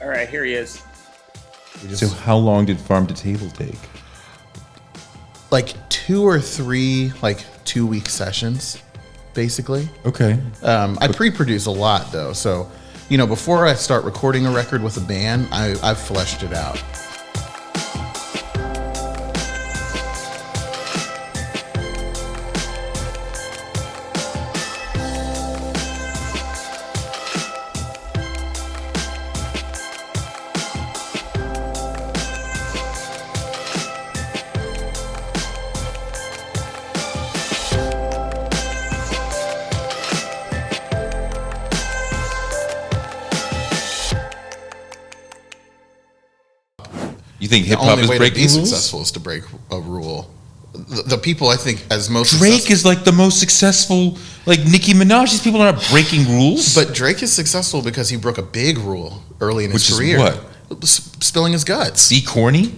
All right, here he is. So how long did Farm to Table take? Like 2 or 3 2-week sessions, basically. Okay. I pre-produce a lot though, so before I start recording a record with a band, I've fleshed it out. You think hip hop is breaking rules? Successful is to break a rule. The people I think as most Drake is like the most successful, like Nicki Minaj. These people are not breaking rules. But Drake is successful because he broke a big rule early in his career. Which is what? Spilling his guts. Be corny?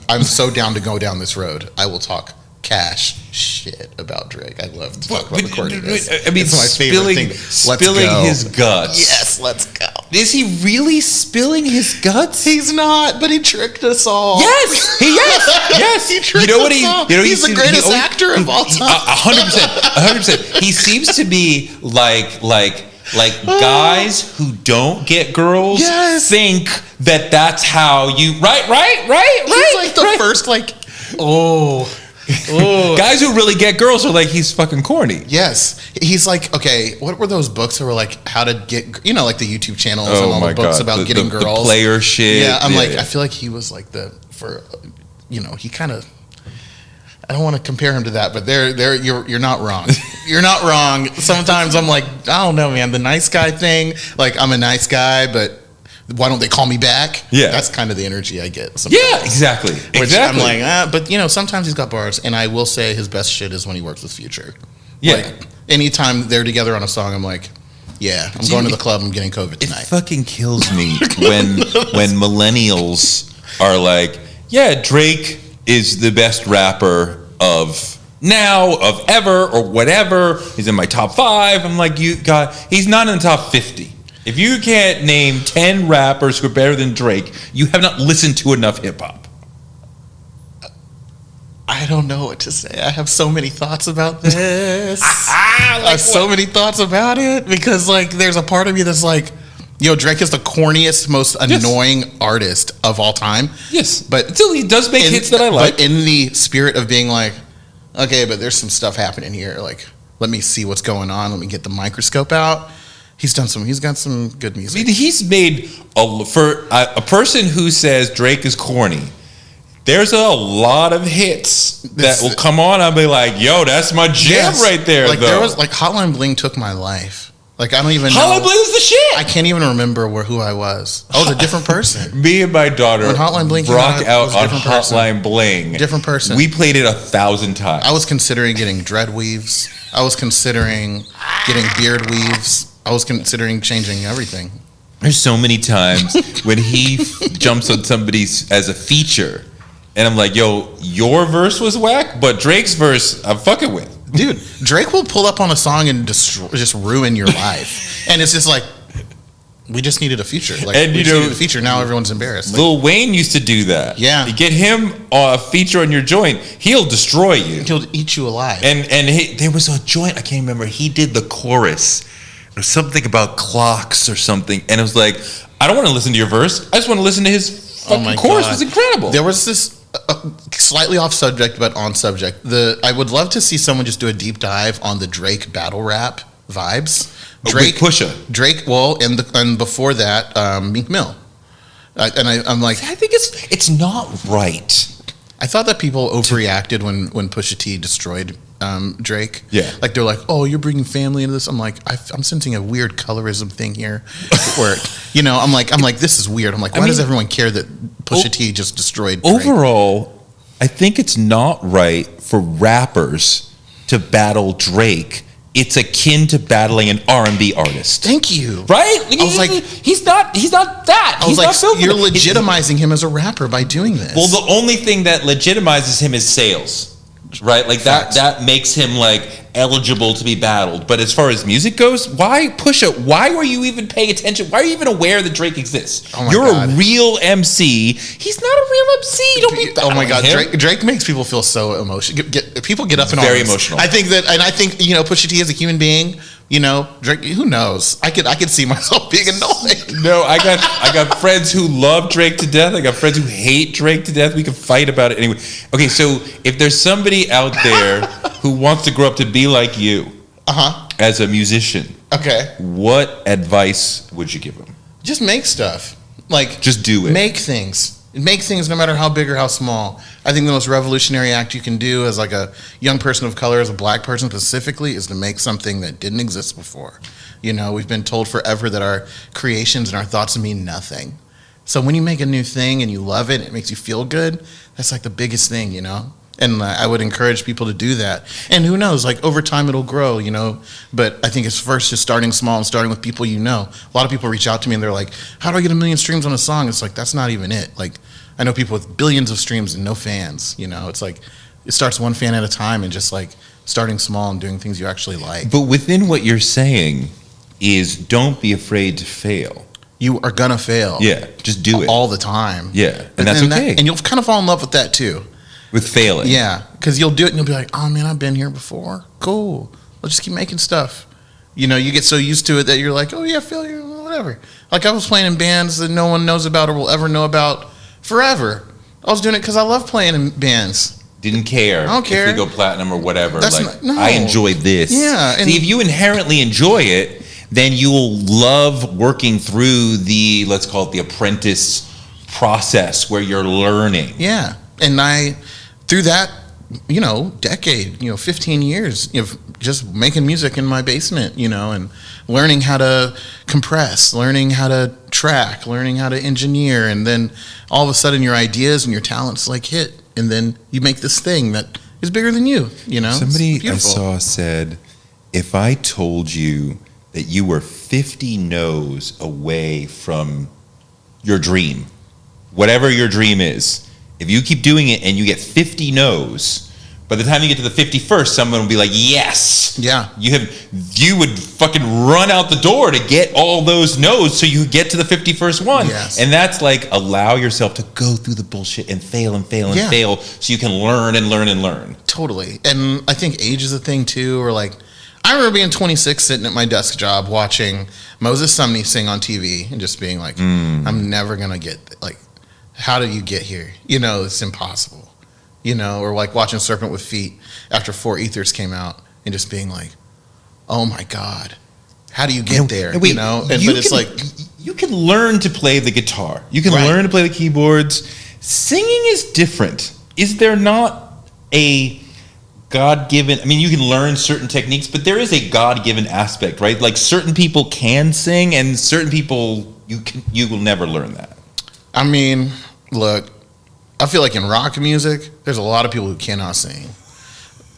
I'm so down to go down this road. I will talk cash shit about Drake. I love to talk about recording this. I mean, it's my favorite thing. Spilling his guts. Yes, let's go. Is he really spilling his guts? He's not, but he tricked us all. Yes, yes. He tricked us all. He's the greatest actor of all time. 100%. He seems to be like guys who don't get girls think that that's how you right. He's like the first guys who really get girls are like, he's fucking corny. Yes. He's like, okay, what were those books that were like how to get, like the YouTube channels and all the books about getting girls? The player shit. Yeah, I feel like he was like he kind of, I don't want to compare him to that, but you're not wrong. You're not wrong. Sometimes I'm like, I don't know, man, the nice guy thing, like I'm a nice guy, but why don't they call me back? Yeah. That's kind of the energy I get sometimes. Yeah, exactly. Which I'm like, but sometimes he's got bars, and I will say his best shit is when he works with Future. Yeah. Like, anytime they're together on a song, I'm like, yeah, I'm going to the club, I'm getting COVID tonight. It fucking kills me when millennials are like, yeah, Drake is the best rapper of now, of ever, or whatever. He's in my top 5. I'm like, he's not in the top 50. If you can't name 10 rappers who are better than Drake, you have not listened to enough hip hop. I don't know what to say. I have so many thoughts about this. I have so many thoughts about it because there's a part of me that's like, Drake is the corniest, most annoying artist of all time. Yes, but until he does make hits that I like. But in the spirit of being like, okay, but there's some stuff happening here. Like, let me see what's going on. Let me get the microscope out. He's got some good music. I mean, he's made for a person who says Drake is corny. There's a lot of hits that will come on. I'll be like, yo, that's my jam right there. There was Hotline Bling took my life. I don't even know. Hotline Bling is the shit. I can't even remember who I was. I was a different person. Me and my daughter when Hotline Bling rock out on Hotline Bling. Different person. We played it 1,000 times. I was considering getting dread weaves. I was considering getting beard weaves. I was considering changing everything. There's so many times when he jumps on somebody's as a feature, and I'm like, yo, your verse was whack, but Drake's verse I'm fucking with. Dude, Drake will pull up on a song and just ruin your life. And it's just like, we just needed a feature. And we needed a feature, now everyone's embarrassed. Lil Wayne used to do that. Yeah. You get him a feature on your joint, he'll destroy you. He'll eat you alive. And there was a joint, I can't remember, he did the chorus. Or something about clocks or something. And it was like, I don't want to listen to your verse. I just want to listen to his fucking chorus. It was incredible. There was this slightly off subject, but on subject. I would love to see someone just do a deep dive on the Drake battle rap vibes. Drake, Pusha. Drake, and before that, Meek Mill. I'm like, I think it's not right. I thought that people overreacted when Pusha T destroyed Drake. Yeah. They're like, oh, you're bringing family into this. I'm like, I'm sensing a weird colorism thing here. Where, I'm like, this is weird. I'm like, why does everyone care that Pusha T just destroyed Drake? Overall, I think it's not right for rappers to battle Drake. It's akin to battling an R&B artist. Thank you. Right? I was like, he's not that. I was like, you're legitimizing him as a rapper by doing this. Well, the only thing that legitimizes him is sales. right? Like that makes him like eligible to be battled. But as far as music goes, why why were you even paying attention? Why are you even aware that Drake exists? You're a real MC. He's not a real MC. Don't be oh my God, Drake makes people feel so emotional. People get up and very emotional. I think Pusha T is a human being. You know, Drake. Who knows? I could see myself being annoyed. No, I got friends who love Drake to death. I got friends who hate Drake to death. We can fight about it anyway. Okay, so if there's somebody out there who wants to grow up to be like you, as a musician, okay, what advice would you give them? Just make stuff. Like, just do it. Make things. Make things no matter how big or how small. I think the most revolutionary act you can do as like a young person of color, as a black person specifically, is to make something that didn't exist before. You know, we've been told forever that our creations and our thoughts mean nothing. So when you make a new thing and you love it, it makes you feel good, that's like the biggest thing, you know? And I would encourage people to do that. And who knows, like over time it'll grow, you know? But I think it's first just starting small and starting with people you know. A lot of people reach out to me and they're like, how do I get 1 million streams on a song? It's like, that's not even it. Like, I know people with billions of streams and no fans, you know? It's like, it starts one fan at a time and just like starting small and doing things you actually like. But within what you're saying is don't be afraid to fail. You are gonna fail. Yeah, just do it. All the time. Yeah, and that's okay. And you'll kind of fall in love with that too. With failing. Yeah, because you'll do it and you'll be like, oh man, I've been here before. Cool. Let's just keep making stuff. You know, you get so used to it that you're like, oh yeah, failure, whatever. Like I was playing in bands that no one knows about or will ever know about forever. I was doing it because I love playing in bands. Didn't care. I don't care if we go platinum or whatever. That's like, no. I enjoy this. Yeah. See, if you inherently enjoy it, then you'll love working through the, let's call it the apprentice process where you're learning. Yeah. And through that, you know, decade, 15 years of just making music in my basement, you know, and learning how to compress, learning how to track, learning how to engineer. And then all of a sudden your ideas and your talents like hit. And then you make this thing that is bigger than you, you know? Somebody I saw said, if I told you that you were 50 no's away from your dream, whatever your dream is, if you keep doing it and you get 50 no's, by the time you get to the 51st, someone will be like, yes. Yeah. You would fucking run out the door to get all those no's so you get to the 51st one. Yes. And that's like, allow yourself to go through the bullshit and fail and fail and fail so you can learn and learn and learn. Totally. And I think age is a thing too, or like, I remember being 26 sitting at my desk job watching Moses Sumney sing on TV and just being like, I'm never going to get, like, how do you get here? You know, it's impossible. You know, or like watching Serpent with Feet after 4 Ethers came out and just being like, oh my God, how do you get there? Wait, you know, but it's like, you can learn to play the guitar. You can learn to play the keyboards. Singing is different. Is there not a God-given, I mean, you can learn certain techniques, but there is a God-given aspect, right? Like certain people can sing and certain people, you will never learn that. I mean, look, I feel like in rock music, there's a lot of people who cannot sing.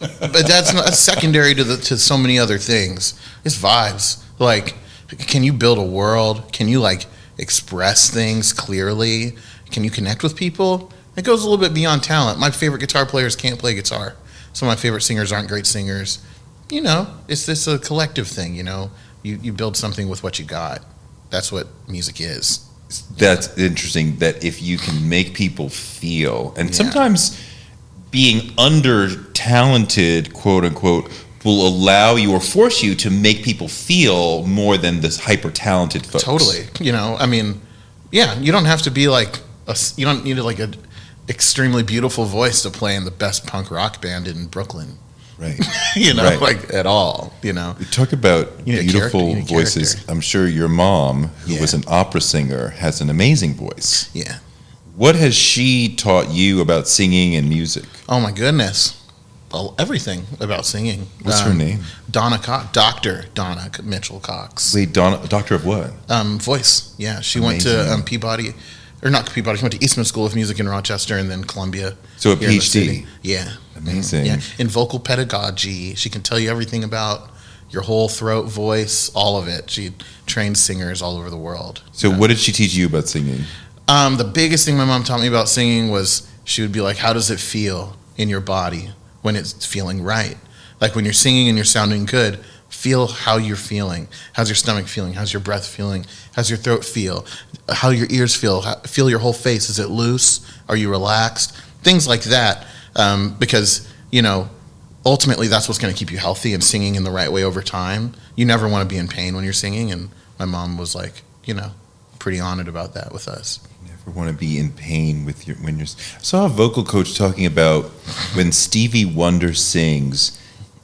But that's secondary to so many other things. It's vibes. Like, can you build a world? Can you like express things clearly? Can you connect with people? It goes a little bit beyond talent. My favorite guitar players can't play guitar. Some of my favorite singers aren't great singers. You know, it's a collective thing, you know. You build something with what you got. That's what music is. That's interesting, that if you can make people feel, and sometimes being under-talented, quote-unquote, will allow you or force you to make people feel more than this hyper-talented folks. Totally. You know, I mean, yeah, you don't have to be like, you don't need like an extremely beautiful voice to play in the best punk rock band in Brooklyn. Right. You know, like at all, you know. We talk about beautiful voices. I'm sure your mom, who was an opera singer, has an amazing voice. Yeah. What has she taught you about singing and music? Oh my goodness. Well, everything about singing. What's her name? Donna Cox. Dr. Donna Mitchell Cox. Wait, Donna, doctor of what? Voice. Yeah. She went to Peabody, or not Peabody, she went to Eastman School of Music in Rochester and then Columbia. So a PhD? Yeah. Amazing. Yeah. In vocal pedagogy. She can tell you everything about your whole throat, voice, all of it. She trains singers all over the world. So what did she teach you about singing? The biggest thing my mom taught me about singing was she would be like, how does it feel in your body when it's feeling right. Like when you're singing and you're sounding good, feel how you're feeling. How's your stomach feeling? How's your breath feeling? How's your throat feel? How your ears feel? Feel your whole face. Is it loose? Are you relaxed? Things like that. Because, you know, ultimately that's what's going to keep you healthy and singing in the right way over time. You never want to be in pain when you're singing. And my mom was like, you know, pretty honored about that with us. Never want to be in pain with when you're. I saw a vocal coach talking about when Stevie Wonder sings,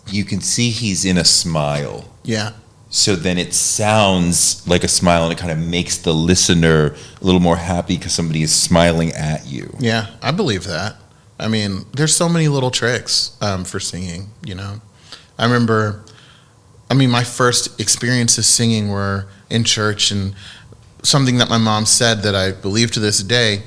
you can see he's in a smile. Yeah. So then it sounds like a smile, and it kind of makes the listener a little more happy because somebody is smiling at you. Yeah, I believe that. I mean, there's so many little tricks for singing, you know. I remember, my first experiences singing were in church, and something that my mom said that I believe to this day,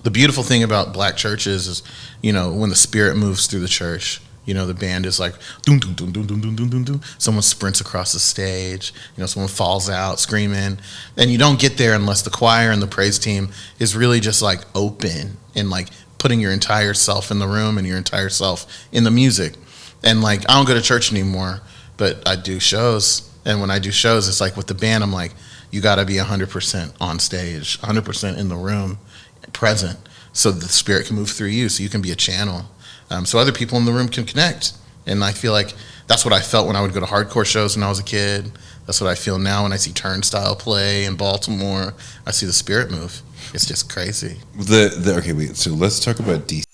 the beautiful thing about black churches is, you know, when the Spirit moves through the church, you know, the band is like, doom, doom, doom, doom, doom, doom, doom, doom, doom. Someone sprints across the stage, you know, someone falls out screaming. And you don't get there unless the choir and the praise team is really just like open and like putting your entire self in the room and your entire self in the music. And like, I don't go to church anymore, but I do shows. And when I do shows, it's like with the band, I'm like, you got to be 100% on stage, 100% in the room, present, so the Spirit can move through you, so you can be a channel. So other people in the room can connect. And I feel like that's what I felt when I would go to hardcore shows when I was a kid. That's what I feel now when I see Turnstile play in Baltimore. I see the Spirit move. It's just crazy. Okay, wait. So let's talk about DC.